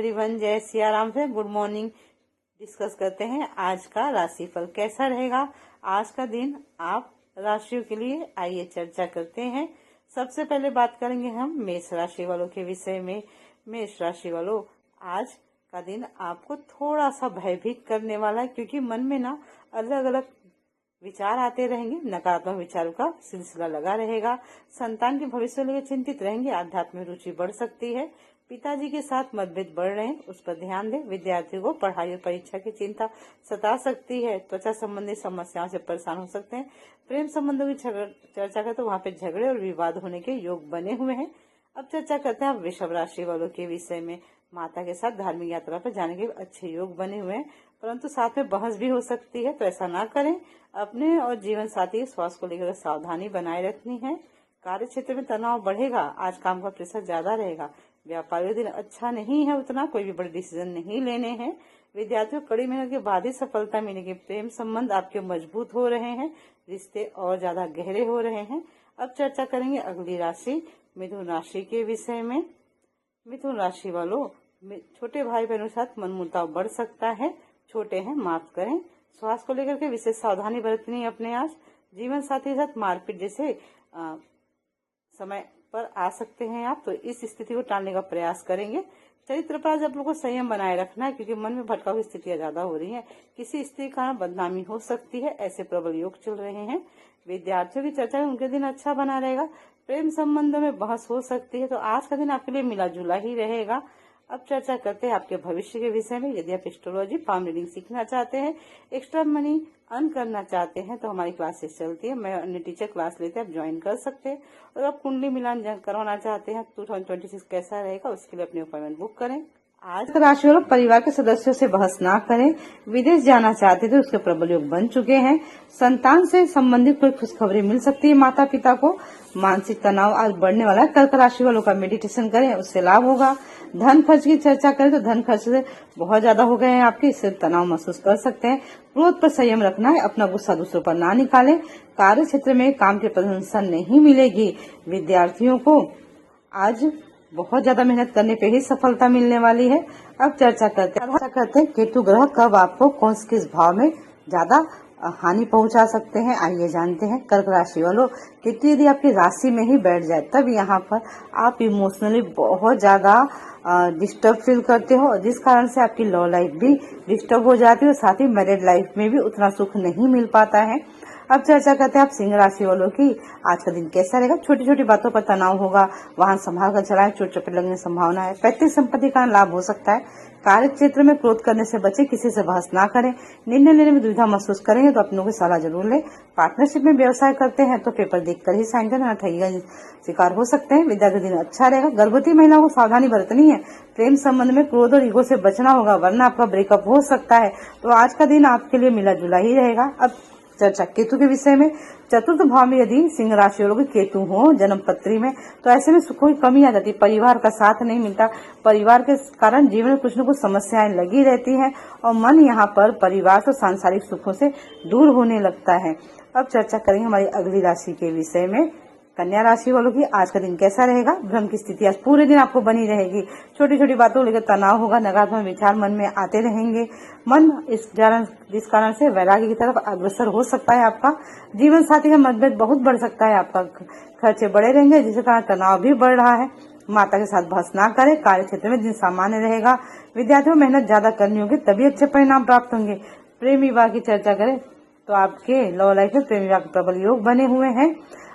Everyone, जय सिया राम से good morning. Discuss करते हैं आज का राशिफल कैसा रहेगा आज का दिन आप राशियों के लिए। आइए चर्चा करते हैं। सबसे पहले बात करेंगे हम मेष राशि वालों के विषय में। मेष राशि वालों, आज का दिन आपको थोड़ा सा भयभीत करने वाला है, क्योंकि मन में ना अलग अलग विचार आते रहेंगे, नकारात्मक विचारों का सिलसिला लगा रहेगा। संतान के भविष्य को लेकर चिंतित रहेंगे, आध्यात्म में रुचि बढ़ सकती है। पिताजी के साथ मतभेद बढ़ रहे हैं, उस पर ध्यान दें। विद्यार्थियों को पढ़ाई और परीक्षा की चिंता सता सकती है। त्वचा संबंधी समस्याओं से परेशान हो सकते हैं। प्रेम संबंधों की चर्चा करें तो वहाँ पे झगड़े और विवाद होने के योग बने हुए हैं। अब चर्चा करते हैं वृषभ राशि वालों के विषय में। माता के साथ धार्मिक यात्रा पर जाने के अच्छे योग बने हुए हैं, परंतु साथ में बहस भी हो सकती है, तो ऐसा ना करें। अपने और जीवन साथी के स्वास्थ्य को लेकर सावधानी बनाए रखनी है। कार्य क्षेत्र में तनाव बढ़ेगा, आज काम का प्रेशर ज्यादा रहेगा। व्यापारियों दिन अच्छा नहीं है, उतना कोई भी बड़े डिसीजन नहीं लेने हैं। विद्यार्थियों को कड़ी मेहनत के बाद ही सफलता मिलेगी। प्रेम संबंध आपके मजबूत हो रहे हैं, रिश्ते और ज्यादा गहरे हो रहे हैं। अब चर्चा करेंगे अगली राशि मिथुन राशि के विषय में। मिथुन राशि वालों, छोटे भाई बहनों के साथ मनमुटाव बढ़ सकता है, छोटे हैं माफ करें। स्वास्थ्य को लेकर के विशेष सावधानी बरतनी है अपने। आज जीवन साथी के साथ मारपीट जैसे समय पर आ सकते हैं आप, तो इस स्थिति को टालने का प्रयास करेंगे। चरित्र पर आज आप लोग को संयम बनाए रखना है, क्योंकि मन में भटकाव की स्थितियां ज्यादा हो रही हैं। किसी स्त्री का बदनामी हो सकती है, ऐसे प्रबल योग चल रहे हैं। विद्यार्थियों की चर्चा में उनके दिन अच्छा बना रहेगा। प्रेम संबंधों में बहस हो सकती है, तो आज का दिन आपके लिए मिला जुला ही रहेगा। अब चर्चा करते हैं आपके भविष्य के विषय में। यदि आप एस्ट्रोलॉजी पाम रीडिंग सीखना चाहते हैं, एक्स्ट्रा मनी अर्न करना चाहते हैं, तो हमारी क्लासेस चलती है। मैं अन्य टीचर क्लास लेते हैं, आप ज्वाइन कर सकते हैं। और आप कुंडली मिलान करवाना चाहते हैं 2026 कैसा रहेगा, उसके लिए अपनी अपॉइंटमेंट बुक करें। आज का राशि वालों, परिवार के सदस्यों से बहस ना करें। विदेश जाना चाहते थे, उसके प्रबल योग बन चुके हैं। संतान से संबंधित कोई खुशखबरी मिल सकती है। माता पिता को मानसिक तनाव आज बढ़ने वाला है। कर्क राशि वालों का मेडिटेशन करें, उससे लाभ होगा। धन खर्च की चर्चा करें तो धन खर्च से बहुत ज्यादा हो गए हैं आपके, इससे तनाव महसूस कर सकते हैं। क्रोध पर संयम रखना है, अपना गुस्सा दूसरों पर ना निकालें। कार्य क्षेत्र में काम की प्रशंसा नहीं मिलेगी। विद्यार्थियों को आज बहुत ज्यादा मेहनत करने पे ही सफलता मिलने वाली है। अब चर्चा करते हैं केतु ग्रह कब आपको कौन किस भाव में ज्यादा हानि पहुंचा सकते हैं, आइए जानते हैं। कर्क राशि वालों, केतु यदि आपकी राशि में ही बैठ जाए, तब यहाँ पर आप इमोशनली बहुत ज्यादा डिस्टर्ब फील करते हो, जिस कारण से आपकी लव लाइफ भी डिस्टर्ब हो जाती है और साथ ही मैरिड लाइफ में भी उतना सुख नहीं मिल पाता है। अब चर्चा करते हैं आप सिंह राशि वालों की। आज का दिन कैसा रहेगा। छोटी छोटी बातों पर तनाव होगा, वाहन संभाल कर चलाएं, चोट चपेट लगने की संभावना है। पैतृक संपत्ति का लाभ हो सकता है। कार्य क्षेत्र में क्रोध करने से बचे, किसी से बहस ना करें। निर्णय लेने में दुविधा महसूस करेंगे तो अपनों की सलाह जरूर लें। पार्टनरशिप में व्यवसाय करते हैं तो पेपर देखकर ही साइन करना, ठगी का शिकार हो सकते हैं। विद्यार्थी दिन अच्छा रहेगा। गर्भवती महिलाओं को सावधानी बरतनी है। प्रेम संबंध में क्रोध और ईगो से बचना होगा, वरना आपका ब्रेकअप हो सकता है। तो आज का दिन आपके लिए मिला जुला ही रहेगा। अब चर्चा केतु के विषय में। चतुर्थ भाव में यदि सिंह राशि वालों के केतु हो जन्म पत्री में, तो ऐसे में सुखों की कमी आ जाती है। परिवार का साथ नहीं मिलता, परिवार के कारण जीवन में कुछ न कुछ समस्याएं लगी रहती हैं और मन यहाँ पर परिवार से सांसारिक सुखों से दूर होने लगता है। अब चर्चा करेंगे हमारी अगली राशि के विषय में। कन्या राशि वालों की आज का दिन कैसा रहेगा। भ्रम की स्थिति आज पूरे दिन आपको बनी रहेगी। छोटी छोटी बातों को लेकर तनाव होगा, नकारात्मक विचार मन में आते रहेंगे। मन जिस कारण से वैराग्य की तरफ अग्रसर हो सकता है आपका। जीवन साथी का मतभेद बहुत बढ़ सकता है आपका। खर्चे बढ़े रहेंगे, जिसके कारण तनाव भी बढ़ रहा है। माता के साथ बहस ना करें। कार्य क्षेत्र में दिन सामान्य रहेगा। विद्यार्थियों को मेहनत ज्यादा करनी होगी, तभी अच्छे परिणाम प्राप्त होंगे। प्रेम विवाह की चर्चा करें तो आपके लव लाइफ में प्रेम विवाह के प्रबल योग बने हुए हैं।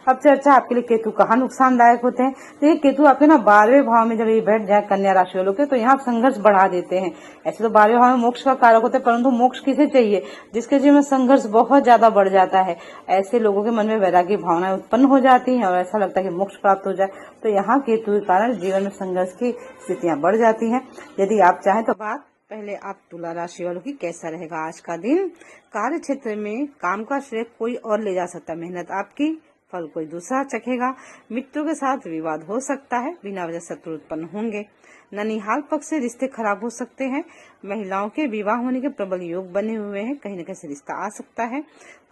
अब चर्चा आपके लिए केतु कहाँ नुकसानदायक होते हैं। तो ये केतु आपके ना 12वें भाव में जब ये बैठ जाए कन्या राशि वालों के, तो यहाँ संघर्ष बढ़ा देते हैं। ऐसे तो 12वें भाव में मोक्ष का कारक होता है, परंतु मोक्ष किसे चाहिए, जिसके जीवन में संघर्ष बहुत ज्यादा बढ़ जाता है। ऐसे लोगों के मन में वैराग्य भावनाएं उत्पन्न हो जाती हैं और ऐसा लगता है कि मोक्ष प्राप्त हो जाए। तो यहाँ केतु के कारण जीवन में संघर्ष की स्थितियां बढ़ जाती हैं। यदि आप चाहें तो बात पहले आप तुला राशि वालों की कैसा रहेगा आज का दिन। कार्य क्षेत्र में काम का श्रेय कोई और ले जा सकता है, मेहनत आपकी, फल कोई दूसरा चखेगा। मित्रों के साथ विवाद हो सकता है, बिना वजह शत्रु उत्पन्न होंगे। ननिहाल पक्ष से रिश्ते खराब हो सकते हैं। महिलाओं के विवाह होने के प्रबल योग बने हुए हैं, कहीं न कहीं से रिश्ता आ सकता है।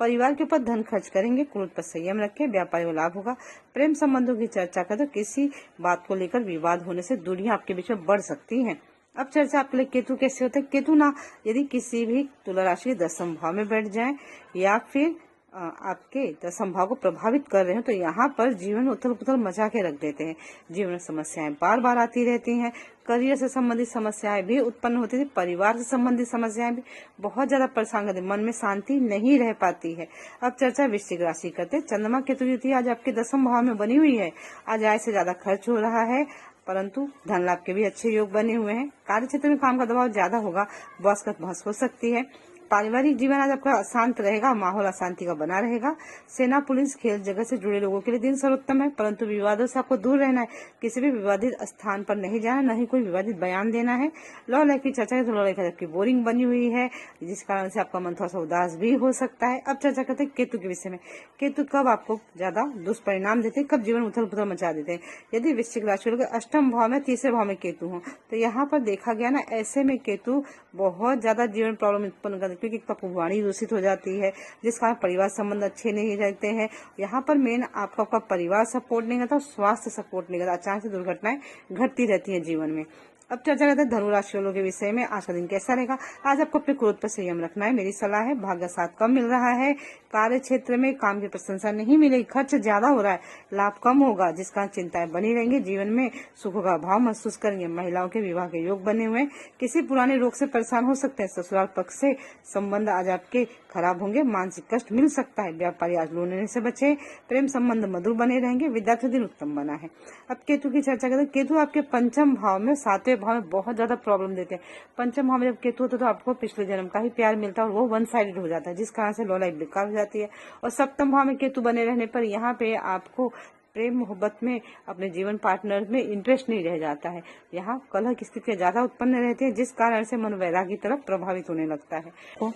परिवार के ऊपर धन खर्च करेंगे, क्रोध पर संयम रखें, व्यापारी को लाभ होगा। प्रेम संबंधों की चर्चा करें तो किसी बात को लेकर विवाद होने से दूरियां आपके बीच में बढ़ सकती हैं। अब चर्चा आपके लिए केतु कैसे होते हैं। केतु ना यदि किसी भी तुला राशि के 10वें भाव में बैठ जाए या फिर आपके 10वें भाव को प्रभावित कर रहे हो तो यहाँ पर जीवन में उथल पुथल मचा के रख देते हैं। जीवन में समस्याएं बार बार आती रहती हैं। करियर से संबंधित समस्याएं भी उत्पन्न होती थी। परिवार से संबंधित समस्याएं भी बहुत ज्यादा परेशान करती, मन में शांति नहीं रह पाती है। अब चर्चा वृश्चिक राशि करते हैं। चंद्रमा केतु युति आज आपके 10वें भाव में बनी हुई है। आज आय से ज्यादा खर्च हो रहा है, परंतु धन लाभ के भी अच्छे योग बने हुए हैं। कार्य क्षेत्र में काम का दबाव ज्यादा होगा, बॉस का बहस हो सकती है। पारिवारिक जीवन आज आपका अशांत रहेगा, माहौल अशांति का बना रहेगा। सेना, पुलिस, खेल जगत से जुड़े लोगों के लिए दिन सर्वोत्तम है, परंतु विवादों से आपको दूर रहना है। किसी भी विवादित स्थान पर नहीं जाना, नहीं कोई विवादित बयान देना है। लव लाइफ की चर्चा है तो लव लाइफ आपकी बोरिंग बनी हुई है, जिस कारण से आपका मन थोड़ा सा उदास भी हो सकता है। अब चर्चा करते हैं केतु के विषय में। केतु कब आपको ज्यादा दुष्परिणाम देते हैं, कब जीवन उथल पुथल मचा देते हैं। यदि वृश्चिक राशि वालों के 8वें भाव में 3रे भाव में केतु हो तो यहाँ पर देखा गया ना, ऐसे में केतु बहुत ज्यादा जीवन प्रॉब्लम उत्पन्न कर, क्योंकि आपकी वाणी दूषित हो जाती है, जिस कारण परिवार संबंध अच्छे नहीं रहते हैं। यहाँ पर मेन आपका परिवार सपोर्ट नहीं करता, स्वास्थ्य सपोर्ट नहीं करता, अचानक से दुर्घटनाएं घटती रहती हैं जीवन में। अब चर्चा करते हैं धनु राशि वालों के विषय में। आज का दिन कैसा रहेगा। आज आपको अपने क्रोध पर संयम रखना है, मेरी सलाह है। भाग्य साथ कम मिल रहा है। कार्य क्षेत्र में काम की प्रशंसा नहीं मिलेगी, खर्च ज्यादा हो रहा है, लाभ कम होगा, जिस कारण चिंताएं बनी रहेंगी। जीवन में सुख का भाव महसूस करेंगे। महिलाओं के विवाह के योग बने हुए हैं। किसी पुराने रोग से परेशान हो सकते हैं। ससुराल पक्ष से संबंध आज आपके खराब होंगे, मानसिक कष्ट मिल सकता है। व्यापारी आज लोन लेने से बचे। प्रेम संबंध मधुर बने रहेंगे। विद्यार्थी दिन उत्तम बना है। अब केतु की चर्चा करते हैं। केतु आपके 5वें भाव में 7वें भाव में बहुत ज्यादा प्रॉब्लम देते हैं। 5वें भाव में जब केतु होता है तो आपको पिछले जन्म का ही प्यार मिलता है और वो वन साइडेड हो जाता है, जिस कारण से लव लाइफ बेकार हो जाती है। और 7वें भाव में केतु बने रहने पर यहाँ पे आपको प्रेम मोहब्बत में अपने जीवन पार्टनर में इंटरेस्ट नहीं रह जाता है। यहाँ कलह की स्थितियां ज्यादा उत्पन्न रहती है, जिस कारण से मन वैराग्य की तरफ प्रभावित होने लगता है। तो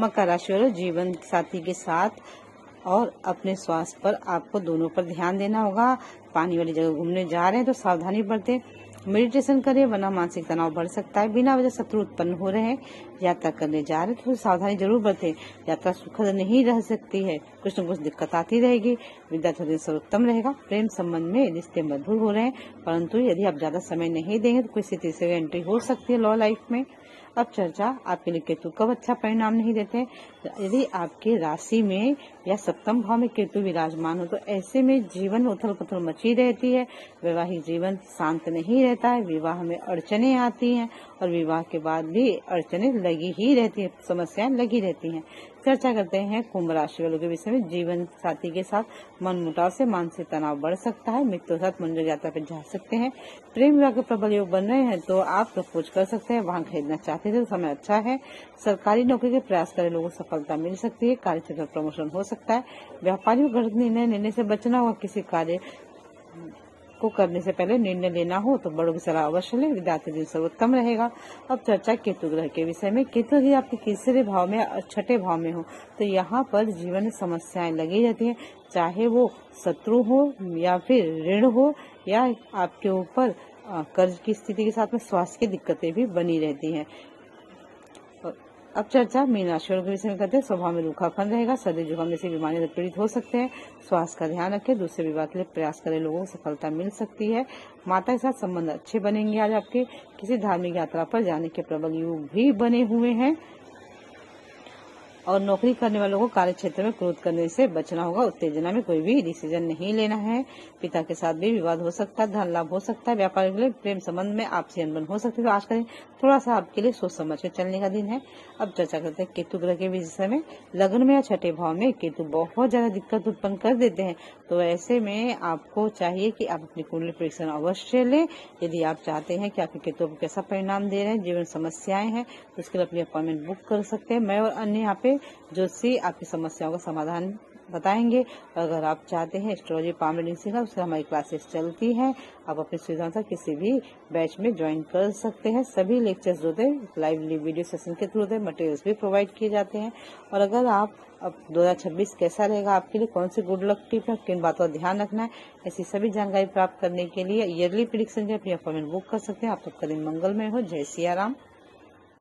मकर राशि वालों, जीवन साथी के साथ और अपने स्वास्थ्य पर आपको दोनों पर ध्यान देना होगा। पानी वाली जगह घूमने जा रहे हैं तो सावधानी बरतें। मेडिटेशन करें, वरना मानसिक तनाव बढ़ सकता है। बिना वजह शत्रु उत्पन्न हो रहे हैं। यात्रा करने जा रहे हैं तो सावधानी जरूर बरतें। यात्रा सुखद नहीं रह सकती है, कुछ न कुछ दिक्कत आती रहेगी। विद्यार्थी दिन सर्वोत्तम रहेगा। प्रेम संबंध में रिश्ते मधुर हो रहे हैं, परंतु यदि आप ज्यादा समय नहीं देंगे तो किसी तीसरे एंट्री हो सकती है लव लाइफ में। अब चर्चा आपके लिए केतु कब अच्छा परिणाम नहीं देते। यदि आपके राशि में या 7वें भाव में केतु विराजमान हो तो ऐसे में जीवन में उथल पुथल मची रहती है। वैवाहिक जीवन शांत नहीं रहता है। विवाह में अड़चने आती हैं और विवाह के बाद भी अड़चने लगी ही रहती है, समस्याएं लगी रहती हैं। चर्चा करते हैं कुंभ राशि वालों के विषय में। जीवन साथी के साथ मनमुटाव से मानसिक तनाव बढ़ सकता है। मित्रों के साथ मंदिर यात्रा पर जा सकते हैं। प्रेम विवाह के प्रबल योग बन रहे हैं तो आप प्रपोज कर सकते हैं। वाहन खरीदना चाहते थे तो समय अच्छा है। सरकारी नौकरी के प्रयास करे लोगों को सफलता मिल सकती है। कार्य क्षेत्र प्रमोशन हो सकता है। व्यापारी को गलत निर्णय लेने से बचना होगा। किसी कार्य को करने से पहले निर्णय लेना हो तो बड़ों की सलाह अवश्य लें। विद्यार्थी दिन सर्वोत्तम रहेगा। अब चर्चा केतु ग्रह के विषय में। केतु यदि आपके 3रे भाव में 6ठे भाव में हो तो यहाँ पर जीवन में समस्याएं लगी रहती हैं, चाहे वो शत्रु हो या फिर ऋण हो या आपके ऊपर कर्ज की स्थिति के साथ में स्वास्थ्य की दिक्कतें भी बनी रहती हैं। अब चर्चा मीन राशि के विषय में करते हैं। स्वभाव में रूखापन रहेगा। सर्दी जुकाम जैसी बीमारियों से पीड़ित हो सकते हैं। स्वास्थ्य का ध्यान रखें। दूसरे विवाह के लिए प्रयास करें, लोगों को सफलता मिल सकती है। माता के साथ संबंध अच्छे बनेंगे। आज आपके किसी धार्मिक यात्रा पर जाने के प्रबल योग भी बने हुए हैं। और नौकरी करने वालों को कार्य क्षेत्र में क्रोध करने से बचना होगा। उत्तेजना में कोई भी डिसीजन नहीं लेना है। पिता के साथ भी विवाद हो सकता है। धन लाभ हो सकता है। व्यापार के लिए प्रेम संबंध में आपसी अनबन हो सकती है। तो आज का दिन थोड़ा सा आपके लिए सोच समझ के चलने का दिन है। अब चर्चा करते हैं केतु ग्रह के विषय में। लग्न में या 6ठे भाव में केतु बहुत ज्यादा दिक्कत उत्पन्न कर देते हैं, तो ऐसे में आपको चाहिए कि आप अपनी कुंडली परीक्षण अवश्य लें। यदि आप चाहते हैं कि आपके केतु को कैसा परिणाम दे रहे हैं, जीवन समस्याएं हैं, तो उसके लिए अपनी अपॉइंटमेंट बुक कर सकते हैं। मैं और अन्य यहाँ पे ज्योतिषी आपकी समस्याओं का समाधान बताएंगे। अगर आप चाहते हैं एस्ट्रोलॉजी पाम रीडिंग सीखना, उससे हमारी क्लासेस चलती हैं। आप अपनी सुविधा अनुसार किसी भी बैच में ज्वाइन कर सकते हैं। सभी लेक्चर्स जो थे लाइव वीडियो सेशन के थ्रू होते हैं। मटेरियल्स भी प्रोवाइड किए जाते हैं। और अगर आप अब 2026 कैसा रहेगा आपके लिए, कौन सी गुड लक टिप है, किन बातों का ध्यान रखना है, ऐसी सभी जानकारी प्राप्त करने के लिए ईयरली प्रेडिक्शन के अपनी अपॉइंटमेंट बुक कर सकते हैं। आप सबका दिन मंगलमय हो। जय सिया राम।